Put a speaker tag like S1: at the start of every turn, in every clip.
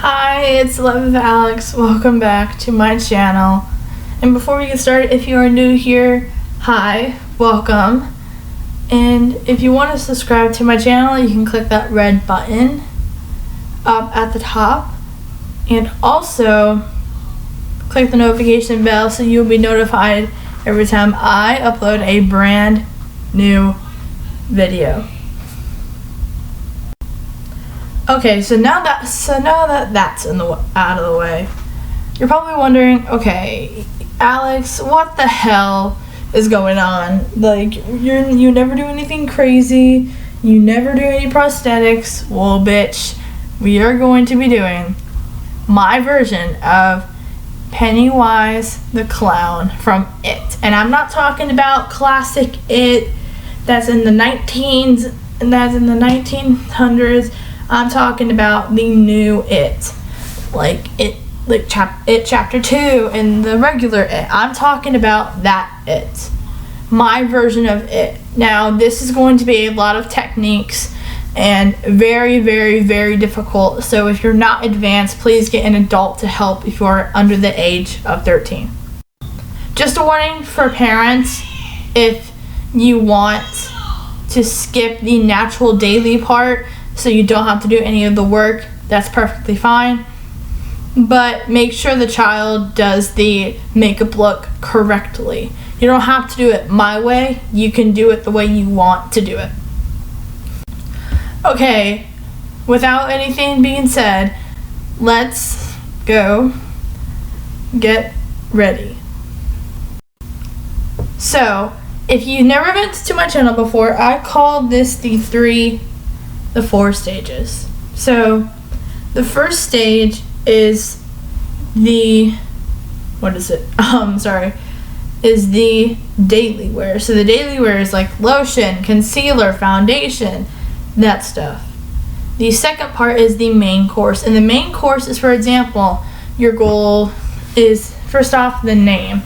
S1: Hi, it's 11th Alex. Welcome back to my channel. And before we get started, if you are new here, hi, welcome. And if you want to subscribe to my channel, you can click that red button up at the top. And also, click the notification bell so you'll be notified every time I upload a brand new video. Okay, so now that that's out of the way, you're probably wondering, okay, Alex, what the hell is going on? Like, you never do anything crazy, you never do any prosthetics. Well, bitch, we are going to be doing my version of Pennywise the Clown from It. And I'm not talking about classic It that's in the 1900s. I'm talking about the new It, like It Chapter 2 and the regular It. I'm talking about that It, my version of It. Now, this is going to be a lot of techniques and very, very, very difficult. So if you're not advanced, please get an adult to help if you're under the age of 13. Just a warning for parents, if you want to skip the natural daily part, so you don't have to do any of the work, that's perfectly fine. But make sure the child does the makeup look correctly. You don't have to do it my way. You can do it the way you want to do it. Okay, without anything being said, let's go get ready. So, if you've never been to my channel before, I call this the 4 stages. So the first stage is the is the daily wear. So the daily wear is like lotion, concealer, foundation, that stuff. The second part is the main course, and the main course is, for example, your goal is, first off, the name.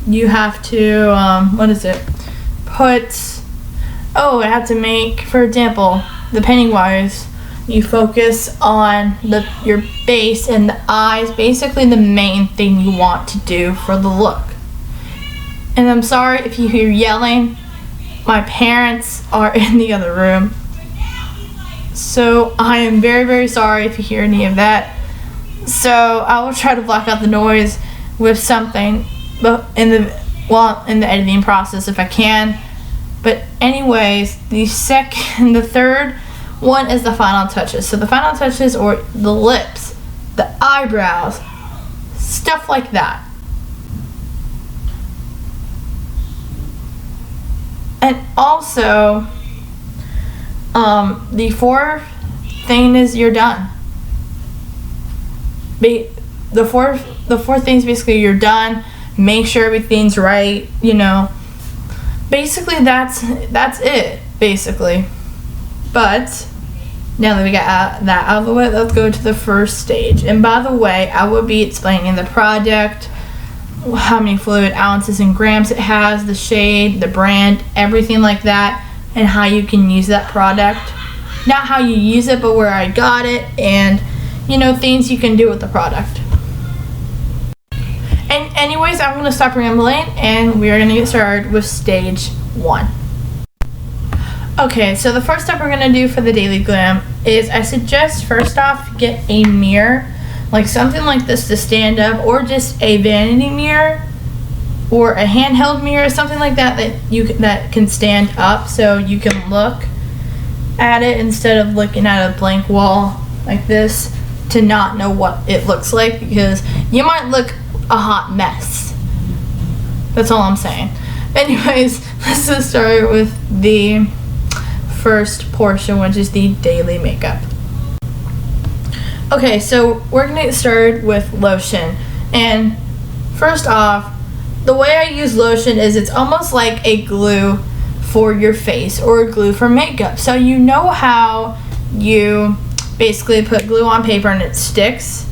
S1: You have to I have to make, for example, the Pennywise. You focus on your face and the eyes, basically the main thing you want to do for the look. And I'm sorry if you hear yelling. My parents are in the other room. So I am very, very sorry if you hear any of that. So I will try to block out the noise with something in the editing process if I can. But anyways, the third one is the final touches. So the final touches, or the lips, the eyebrows, stuff like that. And also, the fourth thing is you're done. The fourth thing is basically you're done. Make sure everything's right, Basically, that's it, basically. But now that we got that out of the way, let's go to the first stage. And by the way, I will be explaining the product, how many fluid ounces and grams it has, the shade, the brand, everything like that, and how you can use that product. Not how you use it, but where I got it, and things you can do with the product. And anyways, I'm going to stop rambling, and we are going to get started with stage 1. Okay, so the first step we're going to do for the daily glam is, I suggest first off get a mirror, like something like this to stand up, or just a vanity mirror or a handheld mirror, something like that that can stand up so you can look at it instead of looking at a blank wall like this to not know what it looks like, because you might look a hot mess. That's all I'm saying. Anyways, let's just start with the first portion, which is the daily makeup. Okay, so we're gonna get started with lotion. And first off, the way I use lotion is it's almost like a glue for your face or a glue for makeup. So you know how you basically put glue on paper and it sticks?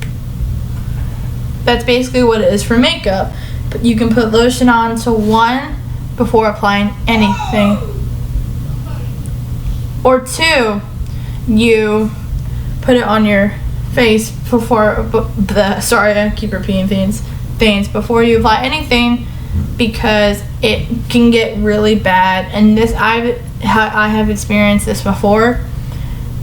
S1: That's basically what it is for makeup. But you can put lotion on to one before applying anything. Or two, you put it on your face before, sorry, I keep repeating things before you apply anything, because it can get really bad. And this, I have experienced this before.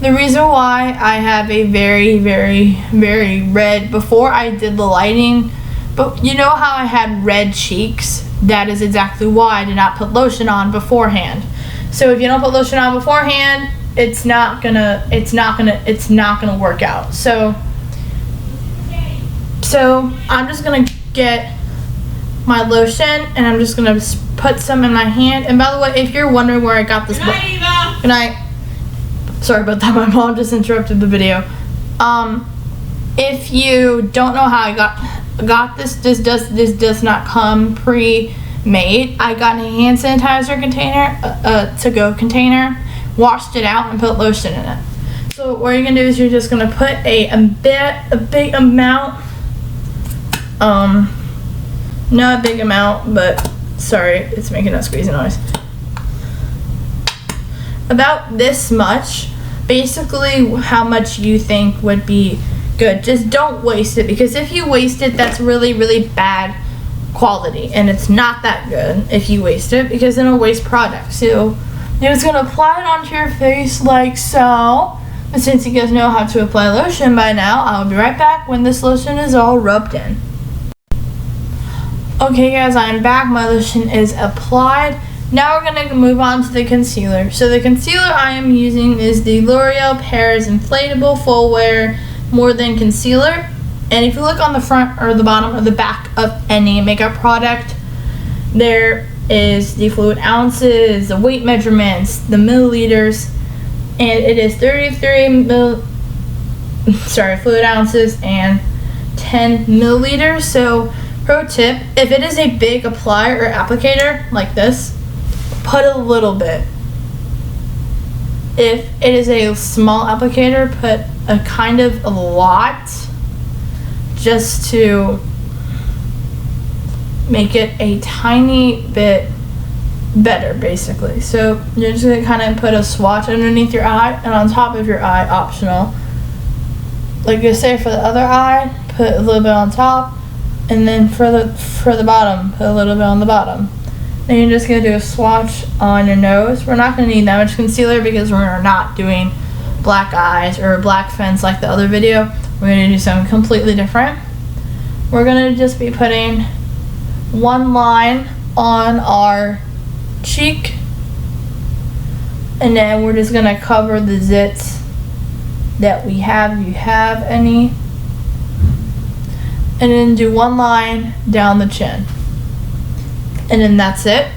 S1: The reason why I have a very, very, very red, before I did the lighting, but you know how I had red cheeks? That is exactly why I did not put lotion on beforehand. So if you don't put lotion on beforehand, it's not gonna work out. So I'm just gonna get my lotion, and I'm just gonna put some in my hand. And by the way, if you're wondering where I got this, good night. Sorry about that. My mom just interrupted the video. If you don't know how I got this does not come pre-made. I got a hand sanitizer container, to-go container, washed it out, and put lotion in it. So what you're gonna do is you're just gonna put a big amount. Not a big amount, but sorry, it's making a squeezing noise. About this much, basically how much you think would be good. Just don't waste it, because if you waste it, that's really, really bad quality, and it's not that good if you waste it, because then it'll waste product. So you're just gonna apply it onto your face like so. But since you guys know how to apply lotion by now, I'll be right back when this lotion is all rubbed in. Okay guys, I'm back. My lotion is applied. Now we're going to move on to the concealer. So the concealer I am using is the L'Oreal Paris Inflatable Full Wear More Than Concealer. And if you look on the front or the bottom or the back of any makeup product, there is the fluid ounces, the weight measurements, the milliliters, and it is 33 fluid ounces and 10 milliliters. So pro tip, if it is a big applier or applicator like this, put a little bit. If it is a small applicator, put a kind of a lot, just to make it a tiny bit better, basically. So you're just gonna kind of put a swatch underneath your eye and on top of your eye, optional. Like I say, for the other eye, put a little bit on top, and then for the bottom, put a little bit on the bottom. Then you're just going to do a swatch on your nose. We're not going to need that much concealer because we're not doing black eyes or black fence like the other video. We're going to do something completely different. We're going to just be putting one line on our cheek, and then we're just going to cover the zits that we have, if you have any, and then do one line down the chin. And then that's it.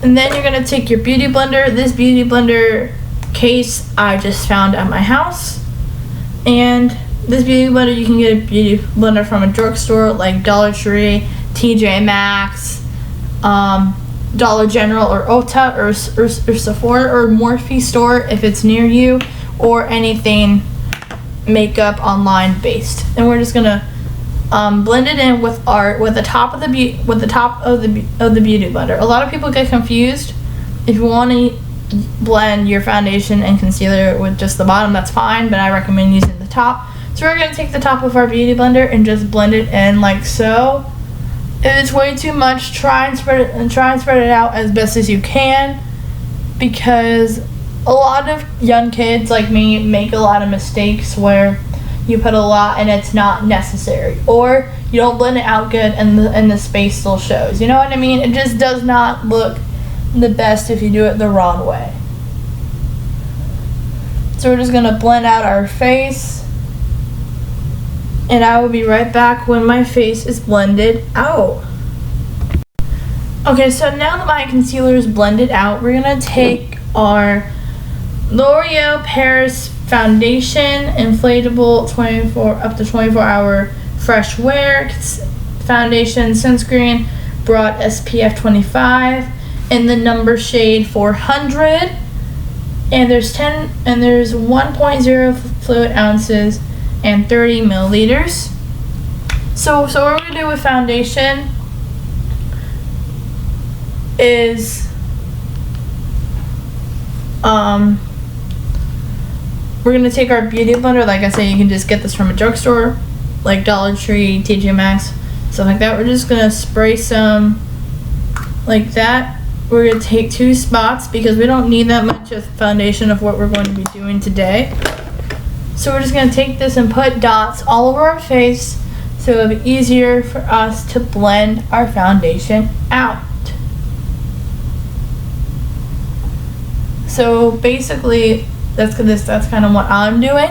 S1: And then you're gonna take your beauty blender. This beauty blender case I just found at my house. And this beauty blender, you can get a beauty blender from a drugstore like Dollar Tree, TJ Maxx, Dollar General, or Ulta, or Sephora, or Morphe store if it's near you, or anything makeup online based. And we're just gonna blend it in with the top of the beauty blender. A lot of people get confused. If you want to blend your foundation and concealer with just the bottom, that's fine, but I recommend using the top. So we're going to take the top of our beauty blender and just blend it in like so. If it's way too much, try and spread it out as best as you can, because a lot of young kids like me make a lot of mistakes where you put a lot and it's not necessary, or you don't blend it out good and the space still shows. You know what I mean? It just does not look the best if you do it the wrong way. So we're just gonna blend out our face, and I will be right back when my face is blended out. Okay, so now that my concealer is blended out, we're gonna take our L'Oreal Paris Foundation Inflatable up to 24 hour fresh wear foundation sunscreen, broad SPF 25 in the number shade 400, and there's 1.0 fluid ounces and 30 milliliters. So what we're gonna do with foundation we're gonna take our beauty blender. Like I said, you can just get this from a drugstore, like Dollar Tree, TJ Maxx, stuff like that. We're just gonna spray some like that. We're gonna take 2 spots because we don't need that much of foundation of what we're going to be doing today. So we're just gonna take this and put dots all over our face so it'll be easier for us to blend our foundation out. So basically, that's kind of what I'm doing.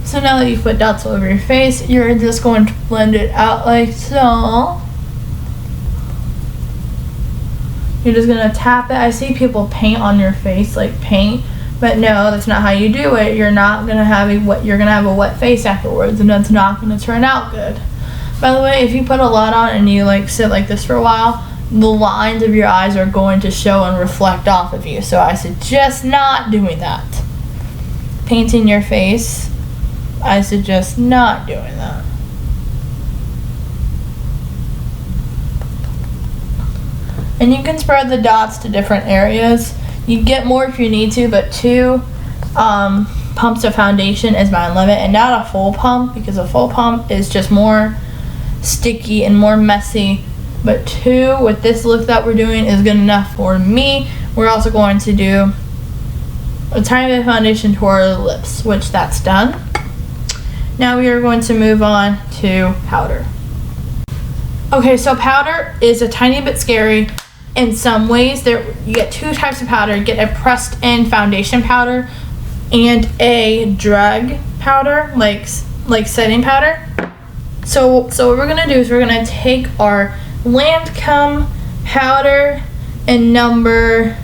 S1: So now that you've put dots all over your face, you're just going to blend it out like so. You're just gonna tap it. I see people paint on your face, like paint, but no, that's not how you do it. You're gonna have a wet face afterwards, and that's not gonna turn out good. By the way, if you put a lot on and you like sit like this for a while, the lines of your eyes are going to show and reflect off of you. So I suggest not doing that. Painting your face, I suggest not doing that. And you can spread the dots to different areas. You get more if you need to, but 2 pumps of foundation is my limit, and not a full pump, because a full pump is just more sticky and more messy. But 2 with this look that we're doing is good enough for me. We're also going to do a tiny bit of foundation to our lips, which that's done. Now we are going to move on to powder. Okay, so powder is a tiny bit scary in some ways. You get 2 types of powder. You get a pressed in foundation powder and a drug powder, like setting powder. So what we're gonna do is we're gonna take our Lancome powder in number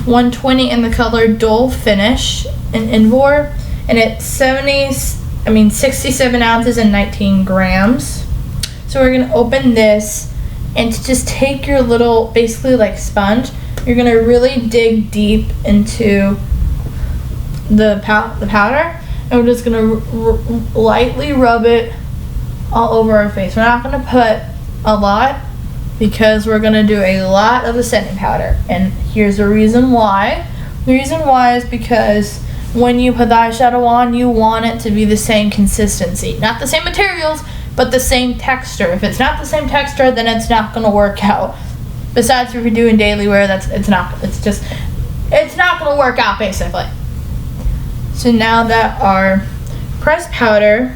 S1: 120 in the color Dull Finish in Invor, and it's 67 ounces and 19 grams. So we're gonna open this, and to just take your little, basically like sponge, you're gonna really dig deep into the powder, and we're just gonna lightly rub it all over our face. We're not gonna put a lot because we're gonna do a lot of the setting powder, and here's the reason why. The reason why is because when you put the eyeshadow on, you want it to be the same consistency, not the same materials, but the same texture. If it's not the same texture, then it's not gonna work out. Besides, if you're doing daily wear, it's not gonna work out basically. So now that our pressed powder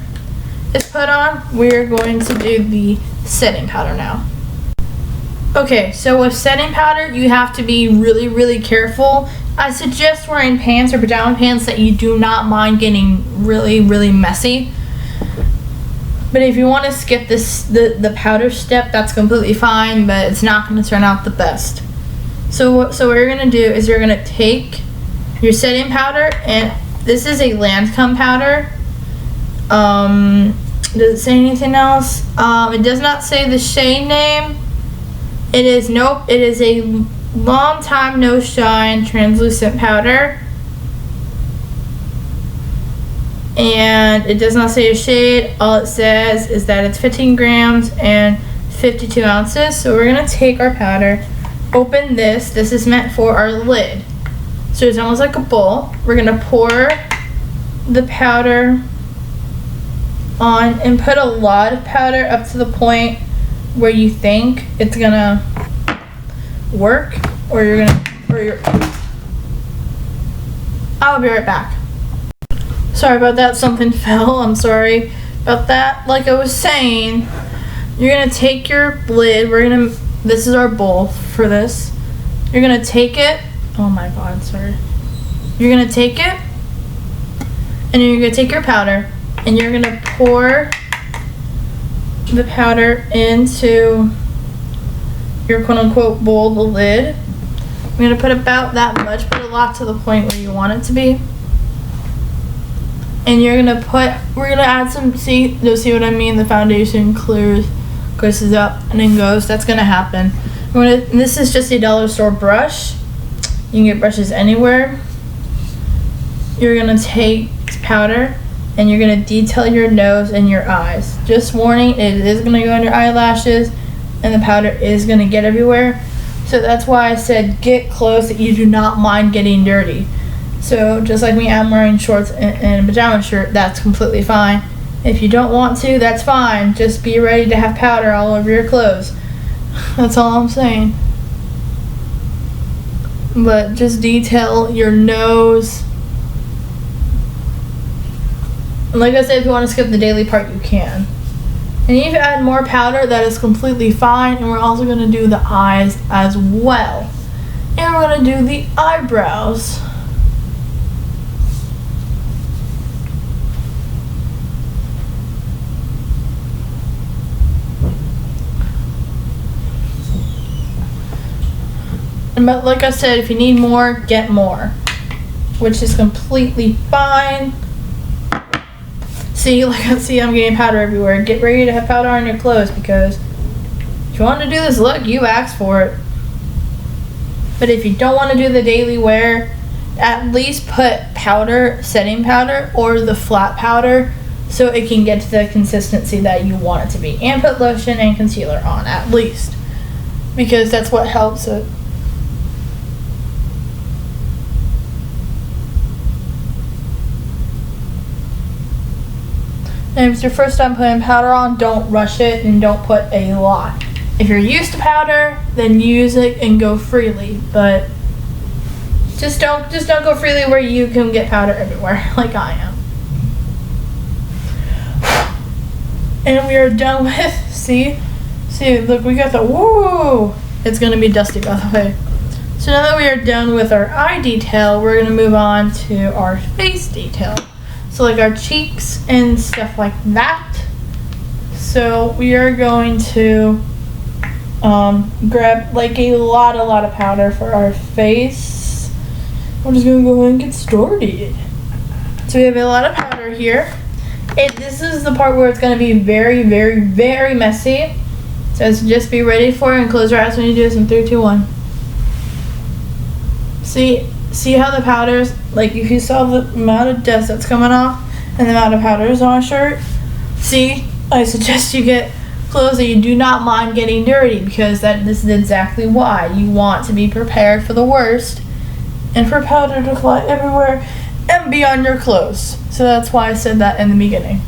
S1: is put on, we're going to do the setting powder now. Okay, so with setting powder, you have to be really, really careful. I suggest wearing pants or pajama pants that you do not mind getting really, really messy. But if you want to skip the powder step, that's completely fine, but it's not going to turn out the best. So what you're going to do is you're going to take your setting powder, and this is a Lancome powder. Does it say anything else? It does not say the shade name. It is a Long Time No Shine translucent powder. And it does not say a shade. All it says is that it's 15 grams and 52 ounces. So we're gonna take our powder, open this. This is meant for our lid. So it's almost like a bowl. We're gonna pour the powder on and put a lot of powder up to the point where you think it's gonna work, I'll be right back. Sorry about that, something fell. I'm sorry about that. Like I was saying, you're gonna take your lid. This is our bowl for this. You're gonna take it. Oh my God, sorry. You're gonna take it, and you're gonna take your powder, and you're gonna pour the powder into your quote-unquote bowl, the lid. I'm gonna put about that much, put a lot to the point where you want it to be. And we're gonna add some, you'll see what I mean, the foundation glosses up and then goes. That's gonna happen. This is just a dollar store brush. You can get brushes anywhere. You're gonna take powder and you're gonna detail your nose and your eyes. Just warning, it is gonna go on your eyelashes and the powder is gonna get everywhere. So that's why I said get close, that you do not mind getting dirty. So just like me, I'm wearing shorts and a pajama shirt. That's completely fine. If you don't want to, that's fine. Just be ready to have powder all over your clothes. That's all I'm saying. But just detail your nose. And like I said, if you want to skip the daily part, you can. And if you add more powder, that is completely fine. And we're also going to do the eyes as well. And we're going to do the eyebrows. But like I said, if you need more, get more, which is completely fine. See, I'm getting powder everywhere. Get ready to have powder on your clothes, because if you want to do this look, you asked for it. But if you don't want to do the daily wear, at least put powder, setting powder, or the flat powder, so it can get to the consistency that you want it to be. And put lotion and concealer on, at least, because that's what helps it. And if it's your first time putting powder on, don't rush it and don't put a lot. If you're used to powder, then use it and go freely. But just don't go freely where you can get powder everywhere, like I am. And we are done with, see, look, we got the, woo! It's gonna be dusty, by the way. So now that we are done with our eye detail, we're gonna move on to our face detail. So like our cheeks and stuff like that. So we are going to grab like a lot of powder for our face. I'm just gonna go ahead and get started. So we have a lot of powder here. This is the part where it's gonna be very, very, very messy. So just be ready for it and close your eyes when you do this in 3, 2, 1. See how the powders, like if you saw the amount of dust that's coming off and the amount of powders on a shirt, see, I suggest you get clothes that you do not mind getting dirty, because this is exactly why. You want to be prepared for the worst and for powder to fly everywhere and be on your clothes. So that's why I said that in the beginning.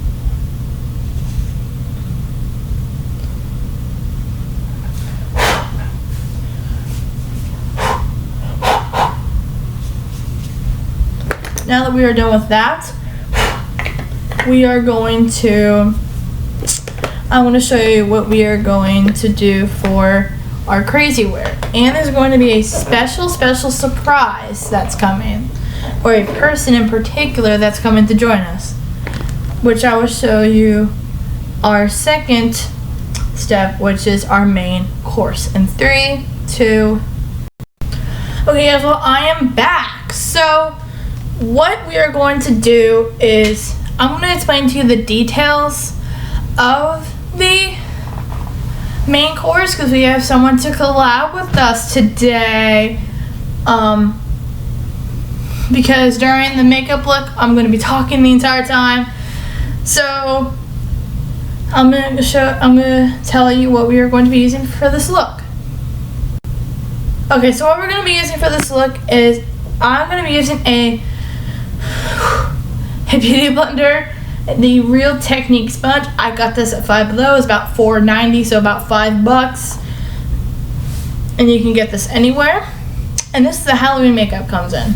S1: Now that we are done with that, we are going to, I want to show you what we are going to do for our crazy wear. And there's going to be a special surprise that's coming, or a person in particular that's coming to join us, which I will show you our second step, which is our main course. In 3, 2, okay guys, well I am back. So what we are going to do is I'm going to explain to you the details of the main course, because we have someone to collab with us today. Because during the makeup look, I'm going to be talking the entire time. So I'm going to tell you what we are going to be using for this look. Okay, so what we're going to be using for this look is I'm going to be using a beauty blender, the Real Technique sponge. I got this at Five Below. It's about $4.90, so about $5, and you can get this anywhere. And this is the Halloween makeup comes in.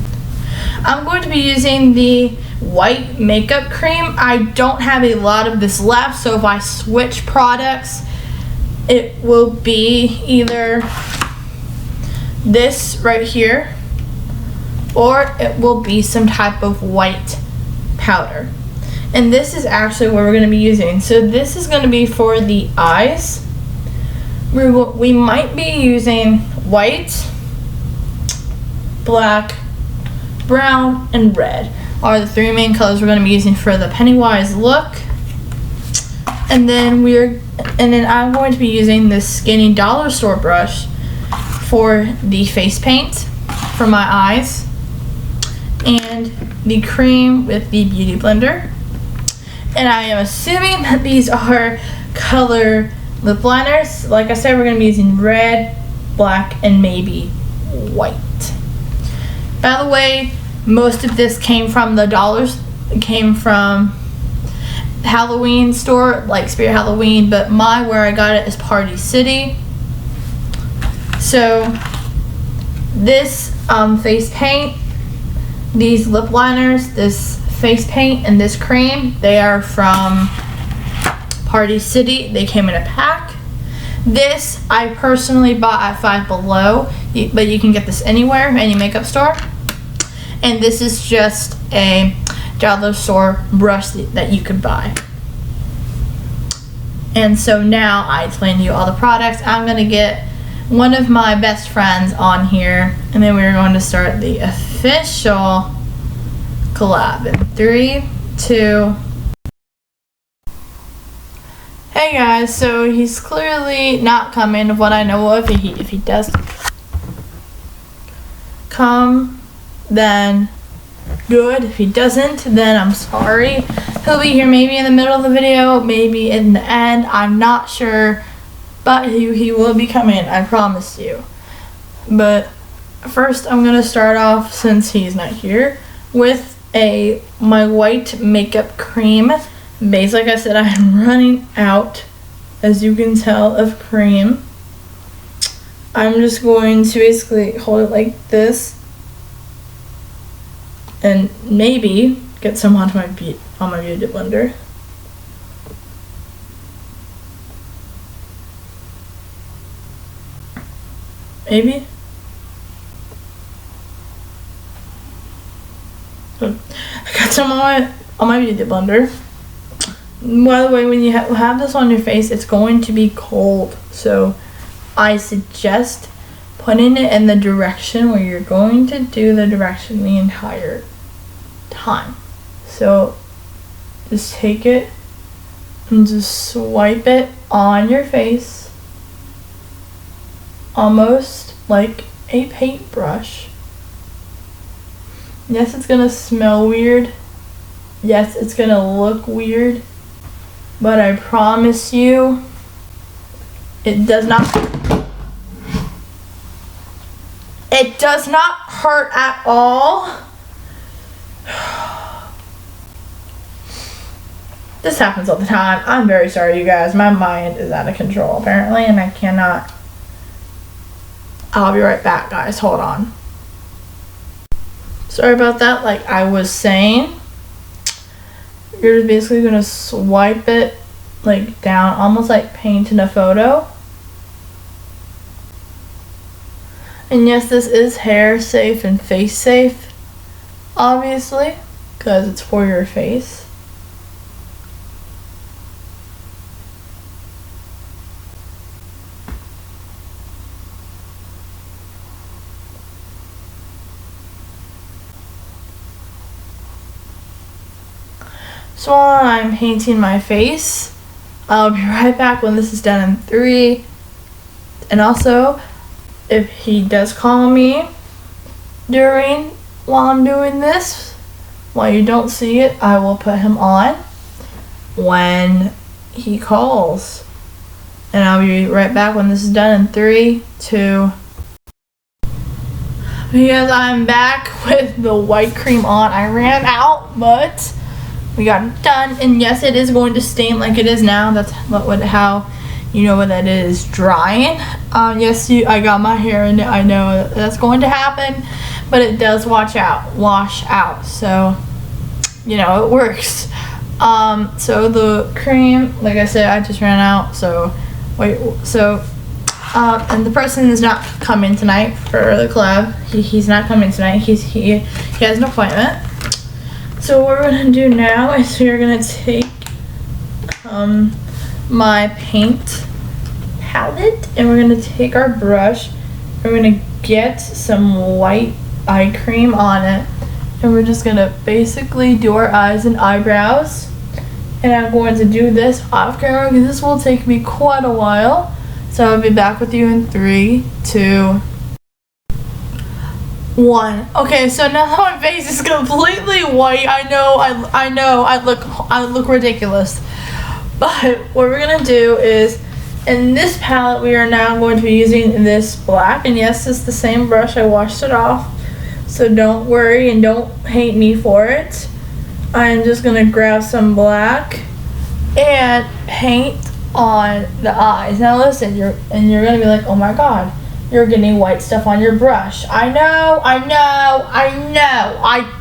S1: I'm going to be using the white makeup cream. I don't have a lot of this left, so if I switch products, it will be either this right here, or it will be some type of white powder. And this is actually what we're going to be using. So this is going to be for the eyes. We might be using white, black, brown, and red are the 3 main colors we're going to be using for the Pennywise look. And then I'm going to be using this skinny dollar store brush for the face paint for my eyes, and the cream with the beauty blender. And I am assuming that these are color lip liners. Like I said, we're going to be using red, black, and maybe white. By the way, Most of this came from the dollars, came from Halloween store, like Spirit Halloween, but where I got it is Party City. So this face paint, these lip liners, this face paint, and this cream, they are from Party City. They came in a pack. This I personally bought at Five Below, but you can get this anywhere, any makeup store. And this is just a dollar store brush that you could buy. And so now I explained to you all the products. I'm gonna get one of my best friends on here, and then we're going to start the official collab in 3, 2. Hey guys, so he's clearly not coming of what I know of. If he does come, then good. If he doesn't, then I'm sorry. He'll be here maybe in the middle of the video, maybe in the end. I'm not sure, but he will be coming, I promise you. But first I'm gonna start off, since he's not here, with my white makeup cream base. Like I said, I'm running out, as you can tell, of cream. I'm just going to basically hold it like this and maybe get some on my beauty blender. Maybe. I got some on my beauty blender. By the way, when you have this on your face, it's going to be cold. So I suggest putting it in the direction where you're going to do the direction the entire time. So just take it and just swipe it on your face, almost like a paintbrush. Yes, it's gonna smell weird. Yes, it's gonna look weird. But I promise you, it does not hurt at all. This happens all the time. I'm very sorry, you guys. My mind is out of control, apparently, and I cannot. I'll be right back, guys. Hold on. Sorry about that. Like I was saying, you're just basically going to swipe it like down, almost like painting a photo. And yes, this is hair safe and face safe, obviously, because it's for your face. So while I'm painting my face, I'll be right back when this is done in 3. And also, if he does call me while I'm doing this, while you don't see it, I will put him on when he calls. And I'll be right back when this is done in 3, 2. Because I'm back with the white cream on. I ran out, but we got it done. And yes, it is going to stain like it is now. That's how you know what that is, drying. Yes, I got my hair in it. I know that's going to happen, but it does wash out. So, you know, it works. So the cream, like I said, I just ran out. So and the person is not coming tonight for the collab. He's not coming tonight. He has an appointment. So what we're gonna do now is we're gonna take my paint palette, and we're gonna take our brush. We're gonna get some white eye cream on it, and we're just gonna basically do our eyes and eyebrows. And I'm going to do this off camera because this will take me quite a while. So I'll be back with you in 3, 2, 1. Okay, so now that my face is completely white, I know I look ridiculous. But what we're gonna do is, in this palette, we are now going to be using this black. And yes, it's the same brush. I washed it off. So don't worry and don't hate me for it. I'm just gonna grab some black and paint on the eyes. Now listen, you're gonna be like, oh my god, you're getting white stuff on your brush. I know, I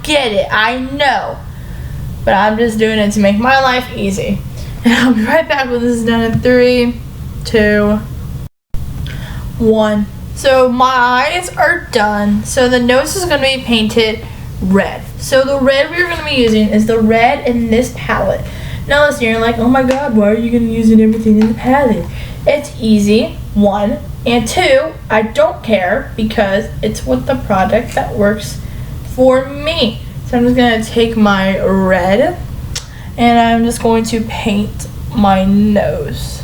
S1: get it, I know. But I'm just doing it to make my life easy. And I'll be right back when this is done in 3, 2, 1. So my eyes are done. So the nose is gonna be painted red. So the red we're gonna be using is the red in this palette. Now listen, you're like, oh my god, why are you gonna use everything in the palette? It's easy, 1. And 2, I don't care because it's with the product that works for me. So I'm just gonna take my red and I'm just going to paint my nose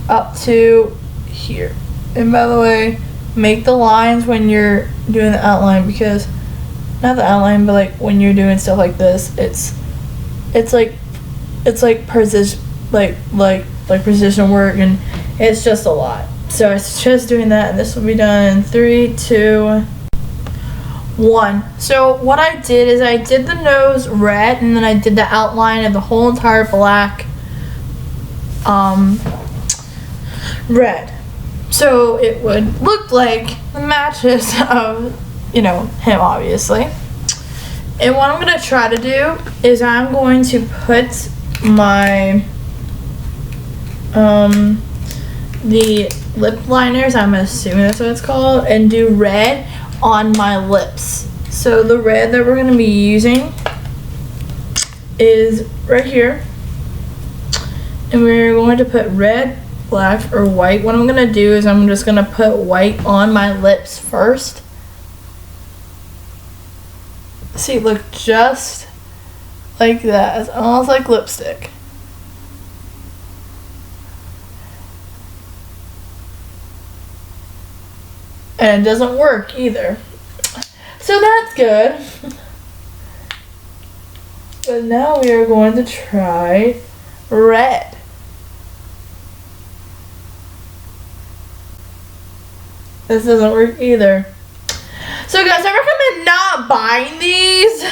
S1: up to here. And by the way, make the lines when you're doing the outline, because not the outline, but like when you're doing stuff like this, it's like precision, like precision work, and it's just a lot. So it's just doing that, and this will be done in 3, 2, 1. So what I did is I did the nose red, and then I did the outline of the whole entire black red. So it would look like the matches of, you know, him obviously. And what I'm gonna try to do is I'm going to put my the lip liners, I'm assuming that's what it's called, and do red on my lips. So the red that we're gonna be using is right here, and we're going to put red, black, or white. What I'm gonna do is I'm just gonna put white on my lips first. See, look, just like that. It's almost like lipstick. And it doesn't work either. So that's good. But now we are going to try red. This doesn't work either. So guys, I recommend not buying these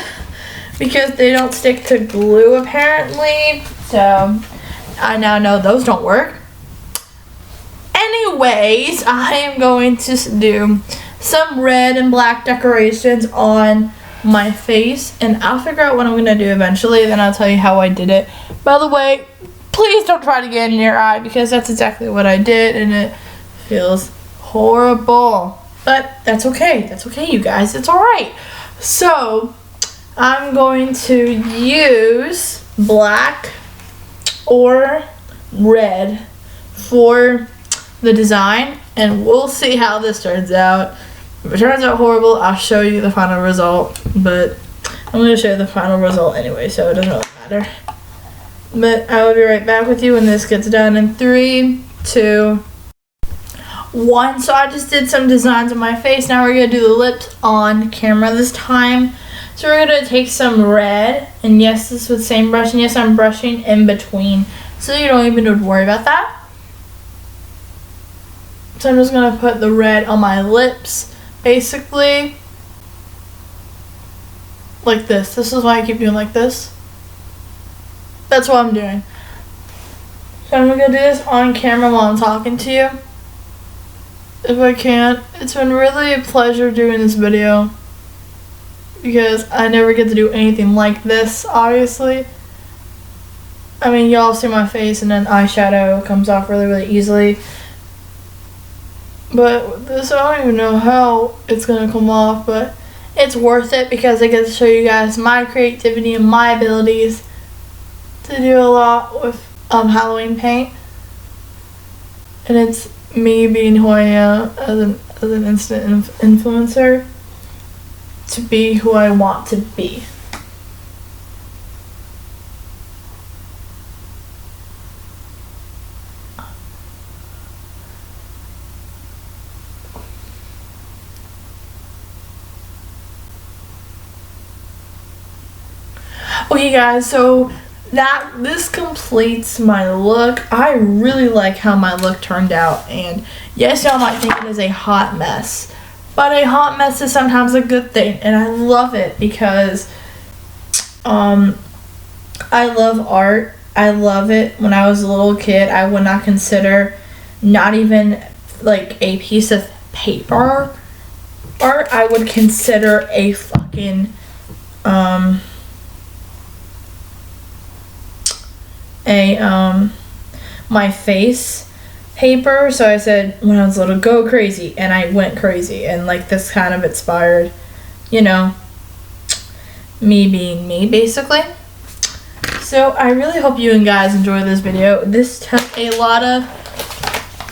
S1: because they don't stick to glue apparently. So I now know those don't work. Anyways, I am going to do some red and black decorations on my face, and I'll figure out what I'm going to do eventually, then I'll tell you how I did it. By the way, please don't try to get in your eye because that's exactly what I did, and it feels horrible. But that's okay. That's okay, you guys. It's alright. So, I'm going to use black or red for the design, and we'll see how this turns out. If it turns out horrible, I'll show you the final result, but I'm going to show you the final result anyway, so it doesn't really matter. But I will be right back with you when this gets done in 3, 2, 1. So I just did some designs on my face. Now we're going to do the lips on camera this time. So we're going to take some red, and yes, this is with the same brush, and yes, I'm brushing in between, so you don't even worry about that. So I'm just going to put the red on my lips, basically, like this. This is why I keep doing like this. That's what I'm doing. So I'm going to do this on camera while I'm talking to you, if I can. It's been really a pleasure doing this video, because I never get to do anything like this, obviously. I mean, y'all see my face, and then eyeshadow comes off really, really easily. But this, I don't even know how it's going to come off, but it's worth it because I get to show you guys my creativity and my abilities to do a lot with Halloween paint. And it's me being who I am as an instant influencer to be who I want to be. Okay guys, so this completes my look. I really like how my look turned out, and yes, y'all might think it is a hot mess, But a hot mess is sometimes a good thing, and I love it because I love art. I love it. When I was a little kid, I would not consider not even like a piece of paper art. I would consider a fucking my face paper. So I said when I was little, go crazy, and I went crazy, and like this kind of inspired, you know, me being me basically. So I really hope you guys enjoyed this video. This took a lot of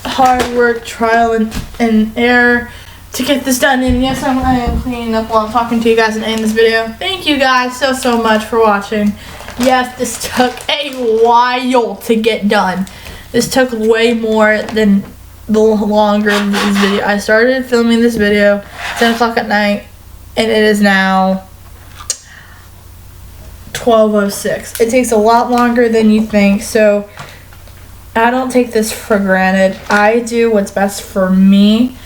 S1: hard work, trial and error to get this done. And yes, I am cleaning up while I'm talking to you guys and ending this video. Thank you guys so much for watching. Yes, this took a while to get done. This took way more than the longer of this video. I started filming this video 10 o'clock at night, and it is now 12:06. It takes a lot longer than you think, so I don't take this for granted. I do what's best for me,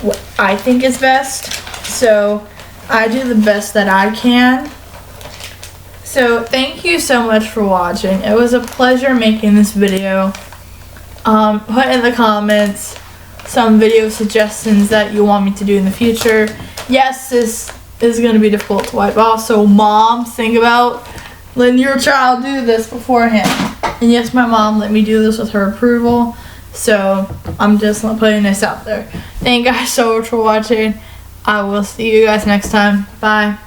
S1: what I think is best, so I do the best that I can. So thank you so much for watching. It was a pleasure making this video. Put in the comments some video suggestions that you want me to do in the future. Yes, this is going to be difficult to wipe off, so moms, think about letting your child do this beforehand. And yes, my mom let me do this with her approval, so I'm just putting this out there. Thank you guys so much for watching. I will see you guys next time. Bye.